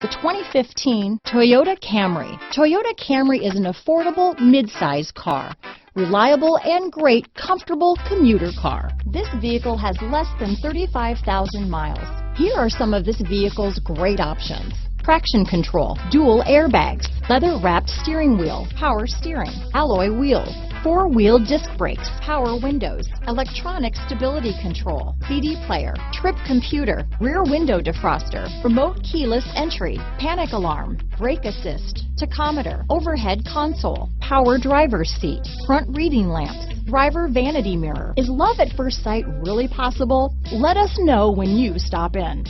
The 2015 Toyota Camry. Toyota Camry is an affordable mid-size car. Reliable and great comfortable commuter car. This vehicle has less than 35,000 miles. Here are some of this vehicle's great options: traction control, dual airbags, leather-wrapped steering wheel, power steering, alloy wheels, four-wheel disc brakes, power windows, electronic stability control, CD player, trip computer, rear window defroster, remote keyless entry, panic alarm, brake assist, tachometer, overhead console, power driver's seat, front reading lamps, driver vanity mirror. Is love at first sight really possible? Let us know when you stop in.